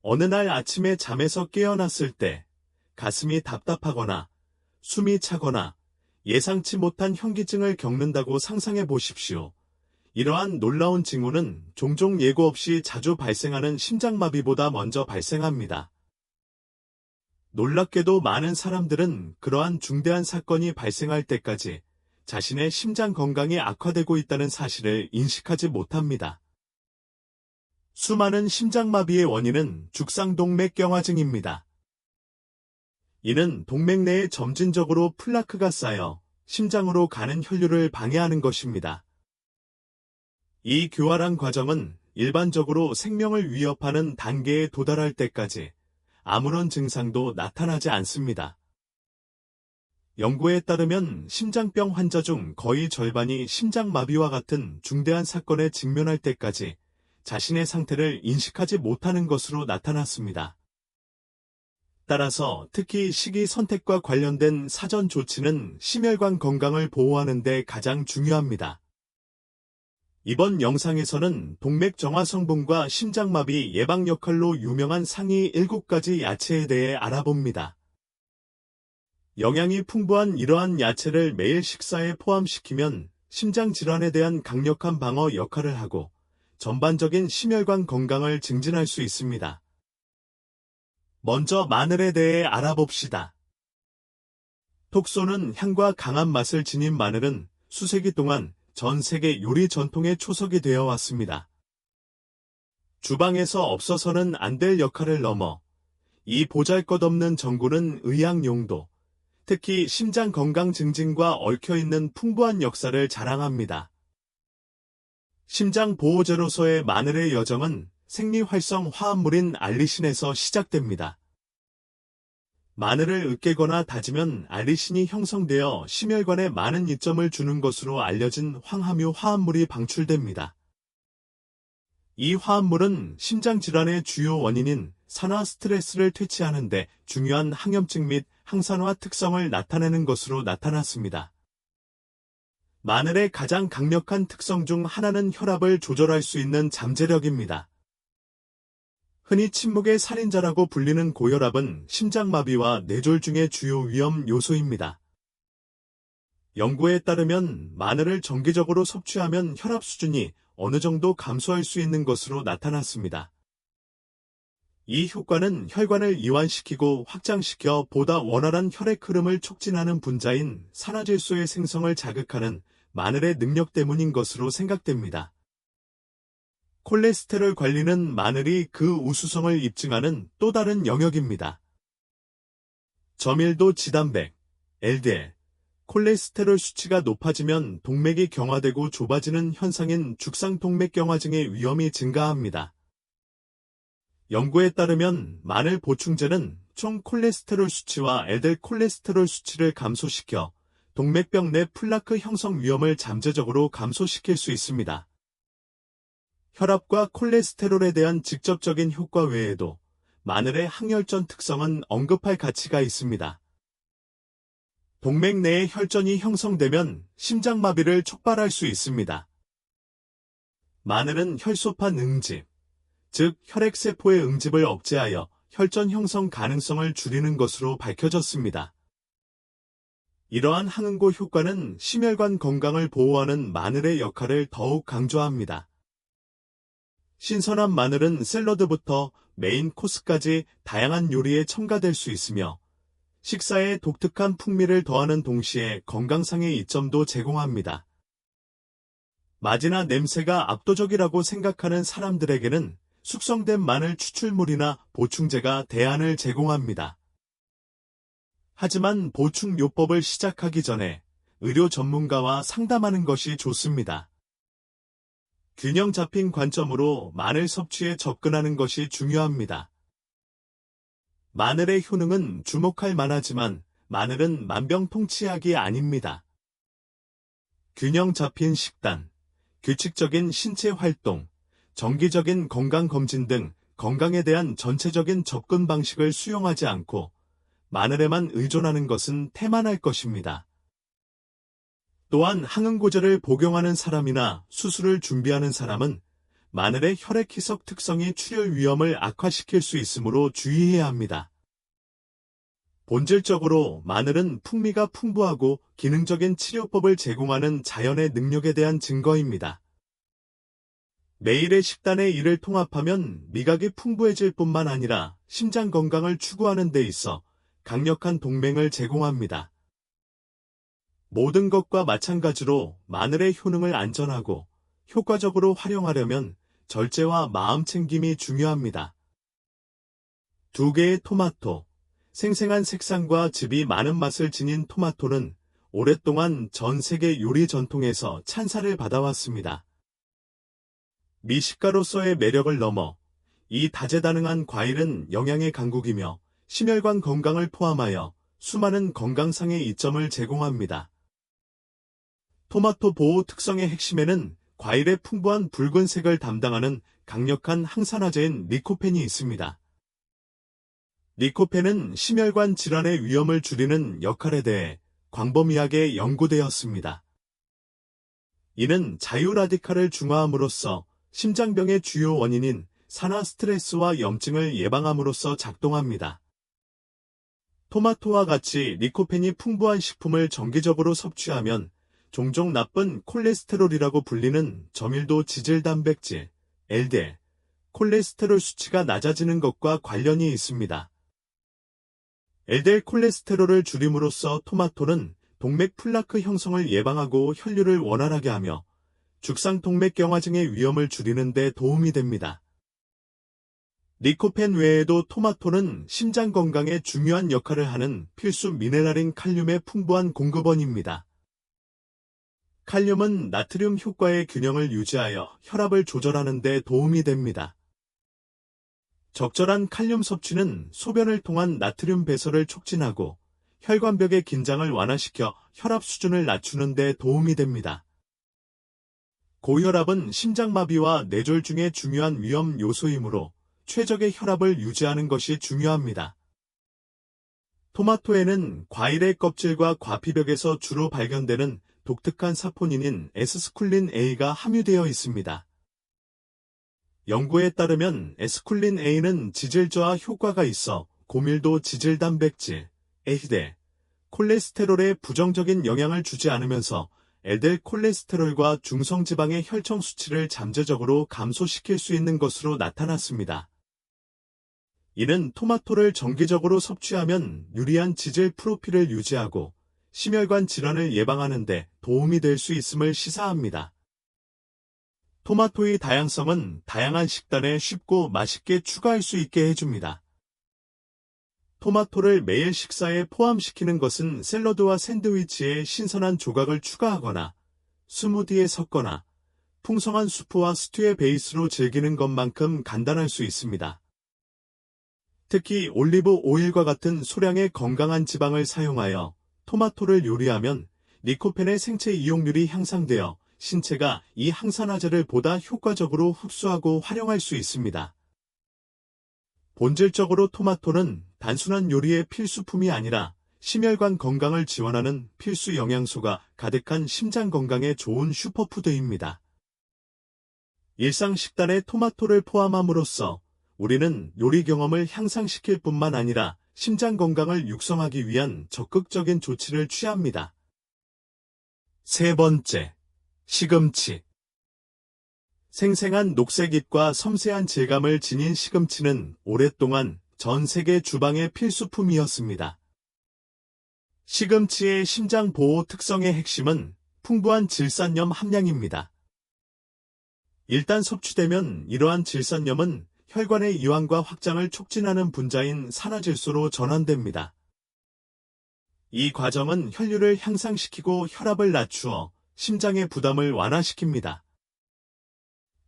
어느 날 아침에 잠에서 깨어났을 때 가슴이 답답하거나 숨이 차거나 예상치 못한 현기증을 겪는다고 상상해 보십시오. 이러한 놀라운 징후는 종종 예고 없이 자주 발생하는 심장마비보다 먼저 발생합니다. 놀랍게도 많은 사람들은 그러한 중대한 사건이 발생할 때까지 자신의 심장 건강이 악화되고 있다는 사실을 인식하지 못합니다. 수많은 심장마비의 원인은 죽상동맥경화증입니다. 이는 동맥 내에 점진적으로 플라크가 쌓여 심장으로 가는 혈류를 방해하는 것입니다. 이 교활한 과정은 일반적으로 생명을 위협하는 단계에 도달할 때까지 아무런 증상도 나타나지 않습니다. 연구에 따르면 심장병 환자 중 거의 절반이 심장마비와 같은 중대한 사건에 직면할 때까지 자신의 상태를 인식하지 못하는 것으로 나타났습니다. 따라서 특히 식이 선택과 관련된 사전 조치는 심혈관 건강을 보호하는 데 가장 중요합니다. 이번 영상에서는 동맥 정화 성분과 심장마비 예방 역할로 유명한 상위 7가지 야채에 대해 알아봅니다. 영양이 풍부한 이러한 야채를 매일 식사에 포함시키면 심장 질환에 대한 강력한 방어 역할을 하고 전반적인 심혈관 건강을 증진할 수 있습니다. 먼저 마늘에 대해 알아봅시다. 톡 쏘는 향과 강한 맛을 지닌 마늘은 수세기 동안 전 세계 요리 전통의 초석이 되어 왔습니다. 주방에서 없어서는 안 될 역할을 넘어 이 보잘것없는 전구는 의학 용도, 특히 심장 건강 증진과 얽혀있는 풍부한 역사를 자랑합니다. 심장 보호제로서의 마늘의 여정은 생리활성 화합물인 알리신에서 시작됩니다. 마늘을 으깨거나 다지면 알리신이 형성되어 심혈관에 많은 이점을 주는 것으로 알려진 황함유 화합물이 방출됩니다. 이 화합물은 심장질환의 주요 원인인 산화 스트레스를 퇴치하는 데 중요한 항염증 및 항산화 특성을 나타내는 것으로 나타났습니다. 마늘의 가장 강력한 특성 중 하나는 혈압을 조절할 수 있는 잠재력입니다. 흔히 침묵의 살인자라고 불리는 고혈압은 심장마비와 뇌졸중의 주요 위험 요소입니다. 연구에 따르면 마늘을 정기적으로 섭취하면 혈압 수준이 어느 정도 감소할 수 있는 것으로 나타났습니다. 이 효과는 혈관을 이완시키고 확장시켜 보다 원활한 혈액 흐름을 촉진하는 분자인 산화질소의 생성을 자극하는 마늘의 능력 때문인 것으로 생각됩니다. 콜레스테롤 관리는 마늘이 그 우수성을 입증하는 또 다른 영역입니다. 저밀도 지단백, LDL, 콜레스테롤 수치가 높아지면 동맥이 경화되고 좁아지는 현상인 죽상동맥경화증의 위험이 증가합니다. 연구에 따르면 마늘 보충제는 총 콜레스테롤 수치와 LDL 콜레스테롤 수치를 감소시켜 동맥병 내 플라크 형성 위험을 잠재적으로 감소시킬 수 있습니다. 혈압과 콜레스테롤에 대한 직접적인 효과 외에도 마늘의 항혈전 특성은 언급할 가치가 있습니다. 동맥 내에 혈전이 형성되면 심장마비를 촉발할 수 있습니다. 마늘은 혈소판 응집, 즉 혈액세포의 응집을 억제하여 혈전 형성 가능성을 줄이는 것으로 밝혀졌습니다. 이러한 항응고 효과는 심혈관 건강을 보호하는 마늘의 역할을 더욱 강조합니다. 신선한 마늘은 샐러드부터 메인 코스까지 다양한 요리에 첨가될 수 있으며 식사에 독특한 풍미를 더하는 동시에 건강상의 이점도 제공합니다. 맛이나 냄새가 압도적이라고 생각하는 사람들에게는 숙성된 마늘 추출물이나 보충제가 대안을 제공합니다. 하지만 보충 요법을 시작하기 전에 의료 전문가와 상담하는 것이 좋습니다. 균형 잡힌 관점으로 마늘 섭취에 접근하는 것이 중요합니다. 마늘의 효능은 주목할 만하지만 마늘은 만병통치약이 아닙니다. 균형 잡힌 식단, 규칙적인 신체 활동, 정기적인 건강검진 등 건강에 대한 전체적인 접근 방식을 수용하지 않고 마늘에만 의존하는 것은 태만할 것입니다. 또한 항응고제를 복용하는 사람이나 수술을 준비하는 사람은 마늘의 혈액희석 특성이 출혈 위험을 악화시킬 수 있으므로 주의해야 합니다. 본질적으로 마늘은 풍미가 풍부하고 기능적인 치료법을 제공하는 자연의 능력에 대한 증거입니다. 매일의 식단에 이를 통합하면 미각이 풍부해질 뿐만 아니라 심장 건강을 추구하는 데 있어 강력한 동맹을 제공합니다. 모든 것과 마찬가지로 마늘의 효능을 안전하고 효과적으로 활용하려면 절제와 마음 챙김이 중요합니다. 2개의 토마토. 생생한 색상과 즙이 많은 맛을 지닌 토마토는 오랫동안 전 세계 요리 전통에서 찬사를 받아왔습니다. 미식가로서의 매력을 넘어 이 다재다능한 과일은 영양의 강국이며 심혈관 건강을 포함하여 수많은 건강상의 이점을 제공합니다. 토마토 보호 특성의 핵심에는 과일의 풍부한 붉은색을 담당하는 강력한 항산화제인 리코펜이 있습니다. 리코펜은 심혈관 질환의 위험을 줄이는 역할에 대해 광범위하게 연구되었습니다. 이는 자유라디칼을 중화함으로써 심장병의 주요 원인인 산화 스트레스와 염증을 예방함으로써 작동합니다. 토마토와 같이 리코펜이 풍부한 식품을 정기적으로 섭취하면 종종 나쁜 콜레스테롤이라고 불리는 저밀도 지질단백질, LDL, 콜레스테롤 수치가 낮아지는 것과 관련이 있습니다. LDL 콜레스테롤을 줄임으로써 토마토는 동맥 플라크 형성을 예방하고 혈류를 원활하게 하며 죽상동맥경화증의 위험을 줄이는 데 도움이 됩니다. 리코펜 외에도 토마토는 심장 건강에 중요한 역할을 하는 필수 미네랄인 칼륨의 풍부한 공급원입니다. 칼륨은 나트륨 효과의 균형을 유지하여 혈압을 조절하는 데 도움이 됩니다. 적절한 칼륨 섭취는 소변을 통한 나트륨 배설을 촉진하고 혈관벽의 긴장을 완화시켜 혈압 수준을 낮추는 데 도움이 됩니다. 고혈압은 심장마비와 뇌졸 중에 중요한 위험 요소이므로 최적의 혈압을 유지하는 것이 중요합니다. 토마토에는 과일의 껍질과 과피벽에서 주로 발견되는 독특한 사포닌인 에스스쿨린 A가 함유되어 있습니다. 연구에 따르면 에스쿨린 A는 지질 저하 효과가 있어 고밀도 지질단백질, LDL, 콜레스테롤에 부정적인 영향을 주지 않으면서 LDL 콜레스테롤과 중성지방의 혈청 수치를 잠재적으로 감소시킬 수 있는 것으로 나타났습니다. 이는 토마토를 정기적으로 섭취하면 유리한 지질 프로필을 유지하고 심혈관 질환을 예방하는 데 도움이 될 수 있음을 시사합니다. 토마토의 다양성은 다양한 식단에 쉽고 맛있게 추가할 수 있게 해줍니다. 토마토를 매일 식사에 포함시키는 것은 샐러드와 샌드위치에 신선한 조각을 추가하거나 스무디에 섞거나 풍성한 수프와 스튜의 베이스로 즐기는 것만큼 간단할 수 있습니다. 특히 올리브 오일과 같은 소량의 건강한 지방을 사용하여 토마토를 요리하면 리코펜의 생체 이용률이 향상되어 신체가 이 항산화제를 보다 효과적으로 흡수하고 활용할 수 있습니다. 본질적으로 토마토는 단순한 요리의 필수품이 아니라 심혈관 건강을 지원하는 필수 영양소가 가득한 심장 건강에 좋은 슈퍼푸드입니다. 일상 식단에 토마토를 포함함으로써 우리는 요리 경험을 향상시킬 뿐만 아니라 심장 건강을 육성하기 위한 적극적인 조치를 취합니다. 3번째, 시금치. 생생한 녹색잎과 섬세한 질감을 지닌 시금치는 오랫동안 전 세계 주방의 필수품이었습니다. 시금치의 심장 보호 특성의 핵심은 풍부한 질산염 함량입니다. 일단 섭취되면 이러한 질산염은 혈관의 이완과 확장을 촉진하는 분자인 산화질소로 전환됩니다. 이 과정은 혈류를 향상시키고 혈압을 낮추어 심장의 부담을 완화시킵니다.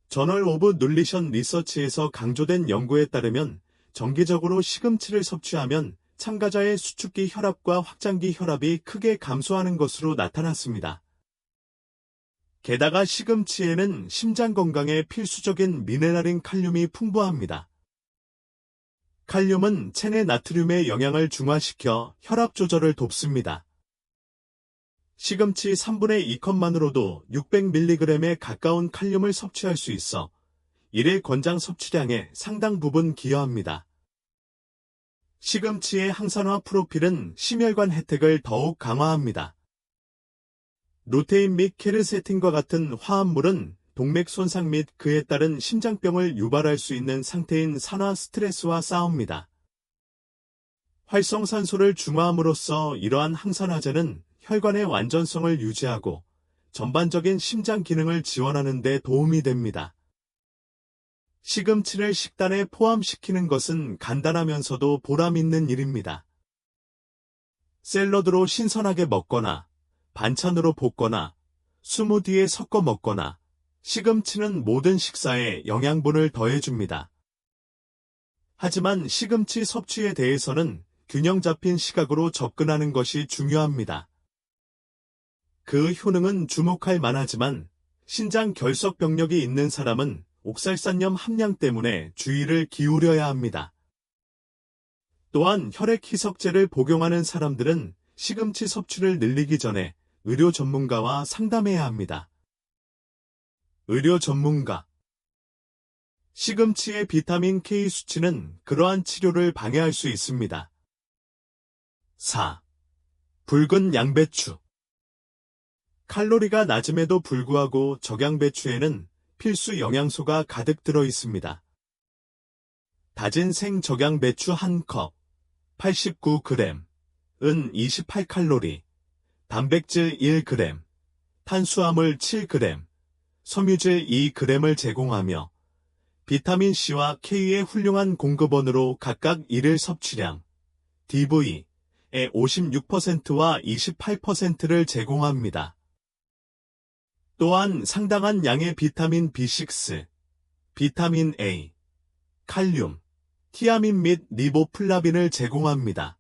저널 오브 눌리션 리서치에서 강조된 연구에 따르면 정기적으로 시금치를 섭취하면 참가자의 수축기 혈압과 확장기 혈압이 크게 감소하는 것으로 나타났습니다. 게다가 시금치에는 심장 건강에 필수적인 미네랄인 칼륨이 풍부합니다. 칼륨은 체내 나트륨의 영향을 중화시켜 혈압 조절을 돕습니다. 시금치 3분의 2컵만으로도 600mg에 가까운 칼륨을 섭취할 수 있어 일일 권장 섭취량의 상당 부분 기여합니다. 시금치의 항산화 프로필은 심혈관 혜택을 더욱 강화합니다. 루테인 및 케르세틴과 같은 화합물은 동맥 손상 및 그에 따른 심장병을 유발할 수 있는 상태인 산화 스트레스와 싸웁니다. 활성산소를 중화함으로써 이러한 항산화제는 혈관의 완전성을 유지하고 전반적인 심장 기능을 지원하는 데 도움이 됩니다. 시금치를 식단에 포함시키는 것은 간단하면서도 보람 있는 일입니다. 샐러드로 신선하게 먹거나, 반찬으로 볶거나, 스무디에 섞어 먹거나, 시금치는 모든 식사에 영양분을 더해줍니다. 하지만 시금치 섭취에 대해서는 균형 잡힌 시각으로 접근하는 것이 중요합니다. 그 효능은 주목할 만하지만 신장 결석 병력이 있는 사람은 옥살산염 함량 때문에 주의를 기울여야 합니다. 또한 혈액 희석제를 복용하는 사람들은 시금치 섭취를 늘리기 전에 의료 전문가와 상담해야 합니다. 의료 전문가. 시금치의 비타민 K 수치는 그러한 치료를 방해할 수 있습니다. 4. 붉은 양배추. 칼로리가 낮음에도 불구하고 적양배추에는 필수 영양소가 가득 들어 있습니다. 다진 생 적양배추 1컵, 89g, 은 28칼로리, 단백질 1g, 탄수화물 7g, 섬유질 2g을 제공하며 비타민C와 K의 훌륭한 공급원으로 각각 1일 섭취량, DV의 56%와 28%를 제공합니다. 또한 상당한 양의 비타민 B6, 비타민 A, 칼륨, 티아민 및 리보플라빈을 제공합니다.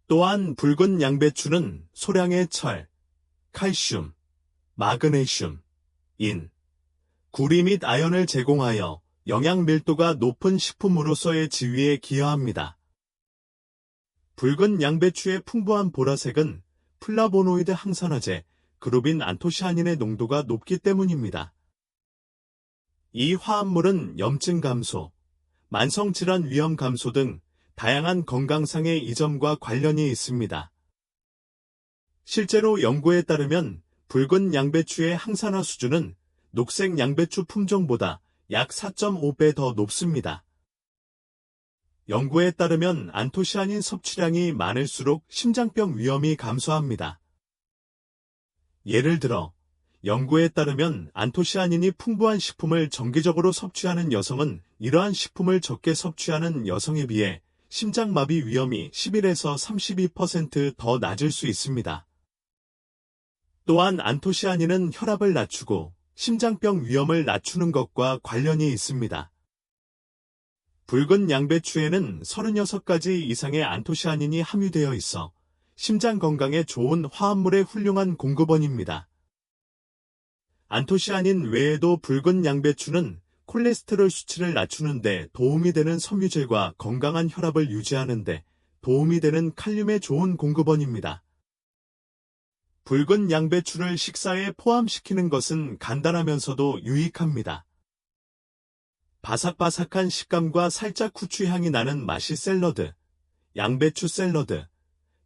또한 붉은 양배추는 소량의 철, 칼슘, 마그네슘, 인, 구리 및 아연을 제공하여 영양 밀도가 높은 식품으로서의 지위에 기여합니다. 붉은 양배추의 풍부한 보라색은 플라보노이드 항산화제, 그루빈 안토시아닌의 농도가 높기 때문입니다. 이 화합물은 염증 감소, 만성질환 위험 감소 등 다양한 건강상의 이점과 관련이 있습니다. 실제로 연구에 따르면 붉은 양배추의 항산화 수준은 녹색 양배추 품종보다 약 4.5배 더 높습니다. 연구에 따르면 안토시아닌 섭취량이 많을수록 심장병 위험이 감소합니다. 예를 들어, 연구에 따르면 안토시아닌이 풍부한 식품을 정기적으로 섭취하는 여성은 이러한 식품을 적게 섭취하는 여성에 비해 심장마비 위험이 11에서 32% 더 낮을 수 있습니다. 또한 안토시아닌은 혈압을 낮추고 심장병 위험을 낮추는 것과 관련이 있습니다. 붉은 양배추에는 36가지 이상의 안토시아닌이 함유되어 있어 심장 건강에 좋은 화합물의 훌륭한 공급원입니다. 안토시아닌 외에도 붉은 양배추는 콜레스테롤 수치를 낮추는 데 도움이 되는 섬유질과 건강한 혈압을 유지하는 데 도움이 되는 칼륨의 좋은 공급원입니다. 붉은 양배추를 식사에 포함시키는 것은 간단하면서도 유익합니다. 바삭바삭한 식감과 살짝 후추향이 나는 맛이 샐러드, 양배추 샐러드,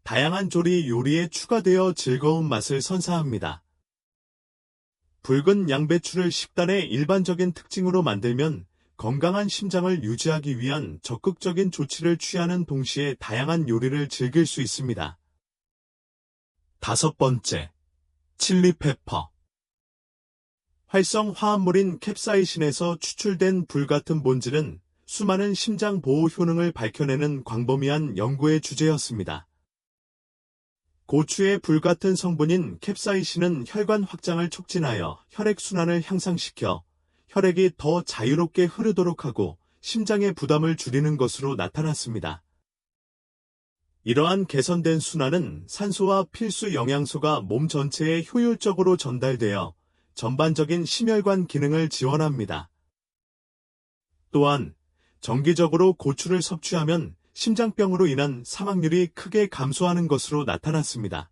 다양한 조리 요리에 추가되어 즐거운 맛을 선사합니다. 붉은 양배추를 식단의 일반적인 특징으로 만들면 건강한 심장을 유지하기 위한 적극적인 조치를 취하는 동시에 다양한 요리를 즐길 수 있습니다. 5번째, 칠리페퍼. 활성 화합물인 캡사이신에서 추출된 불같은 본질은 수많은 심장 보호 효능을 밝혀내는 광범위한 연구의 주제였습니다. 고추의 불같은 성분인 캡사이신은 혈관 확장을 촉진하여 혈액순환을 향상시켜 혈액이 더 자유롭게 흐르도록 하고 심장의 부담을 줄이는 것으로 나타났습니다. 이러한 개선된 순환은 산소와 필수 영양소가 몸 전체에 효율적으로 전달되어 전반적인 심혈관 기능을 지원합니다. 또한 정기적으로 고추를 섭취하면 심장병으로 인한 사망률이 크게 감소하는 것으로 나타났습니다.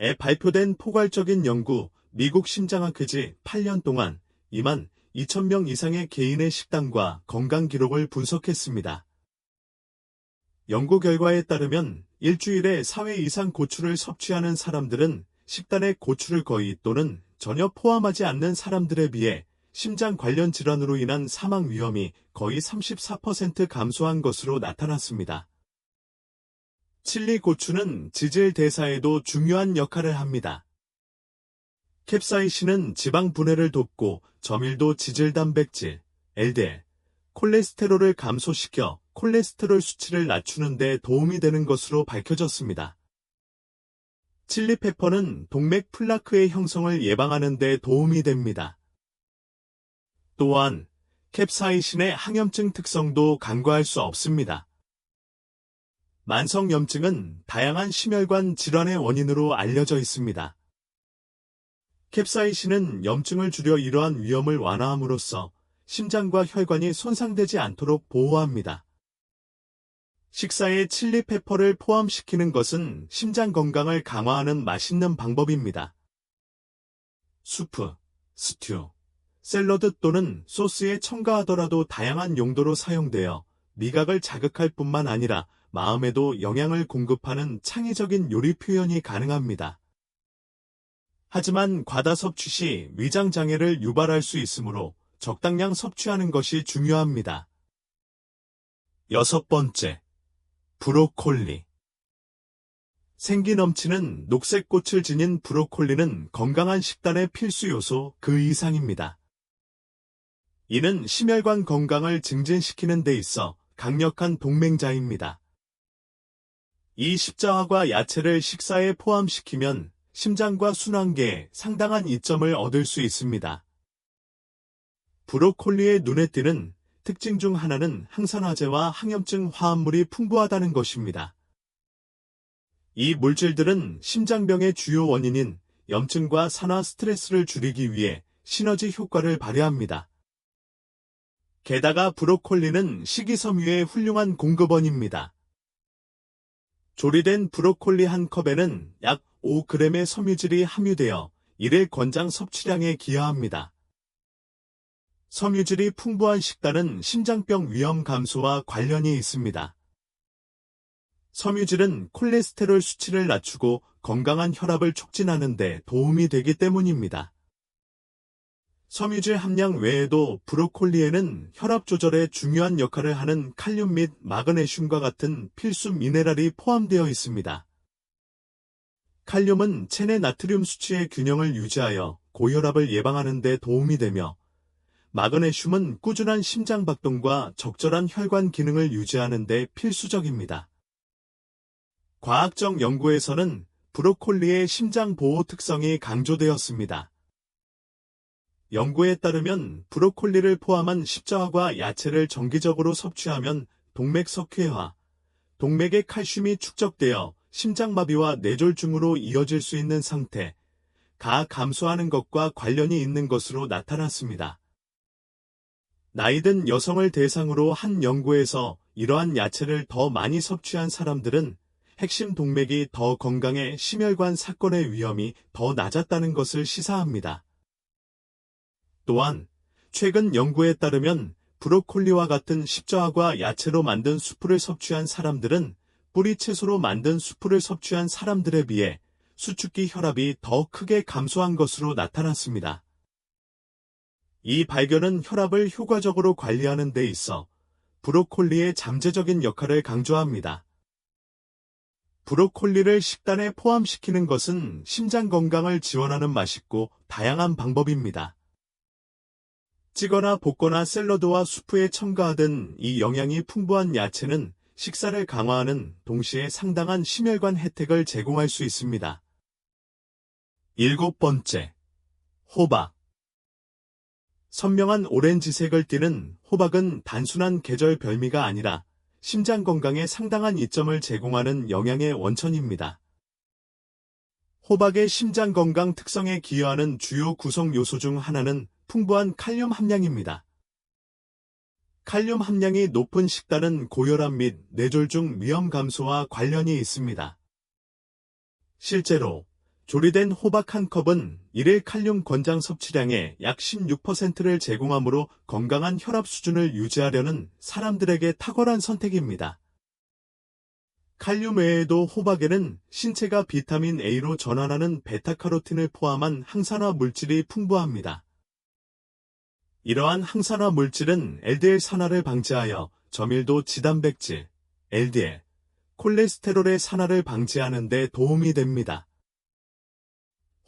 에 발표된 포괄적인 연구, 미국 심장학회지 8년 동안 2만 2,000명 이상의 개인의 식단과 건강 기록을 분석했습니다. 연구 결과에 따르면 일주일에 4회 이상 고추를 섭취하는 사람들은 식단에 고추를 거의 또는 전혀 포함하지 않는 사람들에 비해 심장 관련 질환으로 인한 사망 위험이 거의 34% 감소한 것으로 나타났습니다. 칠리 고추는 지질 대사에도 중요한 역할을 합니다. 캡사이신은 지방 분해를 돕고 저밀도 지질 단백질, LDL, 콜레스테롤을 감소시켜 콜레스테롤 수치를 낮추는 데 도움이 되는 것으로 밝혀졌습니다. 칠리페퍼는 동맥 플라크의 형성을 예방하는 데 도움이 됩니다. 또한 캡사이신의 항염증 특성도 간과할 수 없습니다. 만성염증은 다양한 심혈관 질환의 원인으로 알려져 있습니다. 캡사이신은 염증을 줄여 이러한 위험을 완화함으로써 심장과 혈관이 손상되지 않도록 보호합니다. 식사에 칠리페퍼를 포함시키는 것은 심장 건강을 강화하는 맛있는 방법입니다. 수프, 스튜, 샐러드 또는 소스에 첨가하더라도 다양한 용도로 사용되어 미각을 자극할 뿐만 아니라 마음에도 영양을 공급하는 창의적인 요리 표현이 가능합니다. 하지만 과다 섭취 시 위장 장애를 유발할 수 있으므로 적당량 섭취하는 것이 중요합니다. 6번째, 브로콜리. 생기 넘치는 녹색 꽃을 지닌 브로콜리는 건강한 식단의 필수 요소 그 이상입니다. 이는 심혈관 건강을 증진시키는 데 있어 강력한 동맹자입니다. 이 십자화과 야채를 식사에 포함시키면 심장과 순환계에 상당한 이점을 얻을 수 있습니다. 브로콜리의 눈에 띄는 특징 중 하나는 항산화제와 항염증 화합물이 풍부하다는 것입니다. 이 물질들은 심장병의 주요 원인인 염증과 산화 스트레스를 줄이기 위해 시너지 효과를 발휘합니다. 게다가 브로콜리는 식이섬유의 훌륭한 공급원입니다. 조리된 브로콜리 한 컵에는 약 5g의 섬유질이 함유되어 일일 권장 섭취량에 기여합니다. 섬유질이 풍부한 식단은 심장병 위험 감소와 관련이 있습니다. 섬유질은 콜레스테롤 수치를 낮추고 건강한 혈압을 촉진하는 데 도움이 되기 때문입니다. 섬유질 함량 외에도 브로콜리에는 혈압 조절에 중요한 역할을 하는 칼륨 및 마그네슘과 같은 필수 미네랄이 포함되어 있습니다. 칼륨은 체내 나트륨 수치의 균형을 유지하여 고혈압을 예방하는 데 도움이 되며 마그네슘은 꾸준한 심장박동과 적절한 혈관 기능을 유지하는 데 필수적입니다. 과학적 연구에서는 브로콜리의 심장 보호 특성이 강조되었습니다. 연구에 따르면 브로콜리를 포함한 십자화과 야채를 정기적으로 섭취하면 동맥 석회화, 동맥의 칼슘이 축적되어 심장마비와 뇌졸중으로 이어질 수 있는 상태가 감소하는 것과 관련이 있는 것으로 나타났습니다. 나이든 여성을 대상으로 한 연구에서 이러한 야채를 더 많이 섭취한 사람들은 핵심 동맥이 더 건강해 심혈관 사건의 위험이 더 낮았다는 것을 시사합니다. 또한 최근 연구에 따르면 브로콜리와 같은 십자화과 야채로 만든 수프를 섭취한 사람들은 뿌리 채소로 만든 수프를 섭취한 사람들에 비해 수축기 혈압이 더 크게 감소한 것으로 나타났습니다. 이 발견은 혈압을 효과적으로 관리하는 데 있어 브로콜리의 잠재적인 역할을 강조합니다. 브로콜리를 식단에 포함시키는 것은 심장 건강을 지원하는 맛있고 다양한 방법입니다. 찌거나 볶거나 샐러드와 수프에 첨가하던 이 영양이 풍부한 야채는 식사를 강화하는 동시에 상당한 심혈관 혜택을 제공할 수 있습니다. 7번째, 호박. 선명한 오렌지색을 띠는 호박은 단순한 계절 별미가 아니라 심장 건강에 상당한 이점을 제공하는 영양의 원천입니다. 호박의 심장 건강 특성에 기여하는 주요 구성 요소 중 하나는 풍부한 칼륨 함량입니다. 칼륨 함량이 높은 식단은 고혈압 및 뇌졸중 위험 감소와 관련이 있습니다. 실제로 조리된 호박 한 컵은 일일 칼륨 권장 섭취량의 약 16%를 제공하므로 건강한 혈압 수준을 유지하려는 사람들에게 탁월한 선택입니다. 칼륨 외에도 호박에는 신체가 비타민 A로 전환하는 베타카로틴을 포함한 항산화 물질이 풍부합니다. 이러한 항산화 물질은 LDL 산화를 방지하여 저밀도 지단백질, LDL, 콜레스테롤의 산화를 방지하는 데 도움이 됩니다.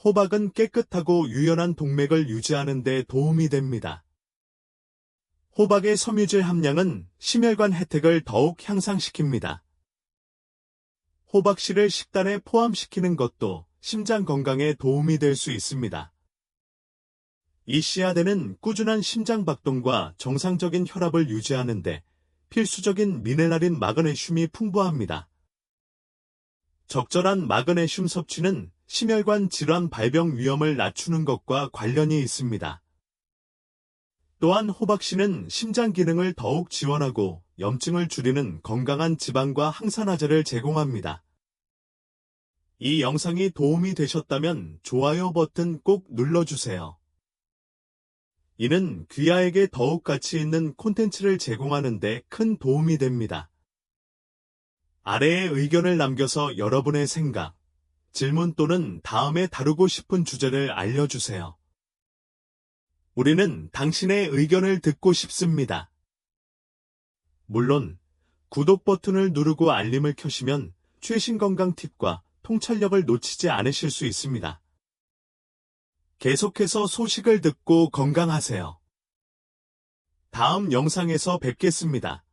호박은 깨끗하고 유연한 동맥을 유지하는 데 도움이 됩니다. 호박의 섬유질 함량은 심혈관 혜택을 더욱 향상시킵니다. 호박씨를 식단에 포함시키는 것도 심장 건강에 도움이 될 수 있습니다. 이 씨앗에는 꾸준한 심장 박동과 정상적인 혈압을 유지하는 데 필수적인 미네랄인 마그네슘이 풍부합니다. 적절한 마그네슘 섭취는 심혈관 질환 발병 위험을 낮추는 것과 관련이 있습니다. 또한 호박씨는 심장 기능을 더욱 지원하고 염증을 줄이는 건강한 지방과 항산화제를 제공합니다. 이 영상이 도움이 되셨다면 좋아요 버튼 꼭 눌러주세요. 이는 귀하에게 더욱 가치 있는 콘텐츠를 제공하는 데 큰 도움이 됩니다. 아래에 의견을 남겨서 여러분의 생각, 질문 또는 다음에 다루고 싶은 주제를 알려주세요. 우리는 당신의 의견을 듣고 싶습니다. 물론 구독 버튼을 누르고 알림을 켜시면 최신 건강 팁과 통찰력을 놓치지 않으실 수 있습니다. 계속해서 소식을 듣고 건강하세요. 다음 영상에서 뵙겠습니다.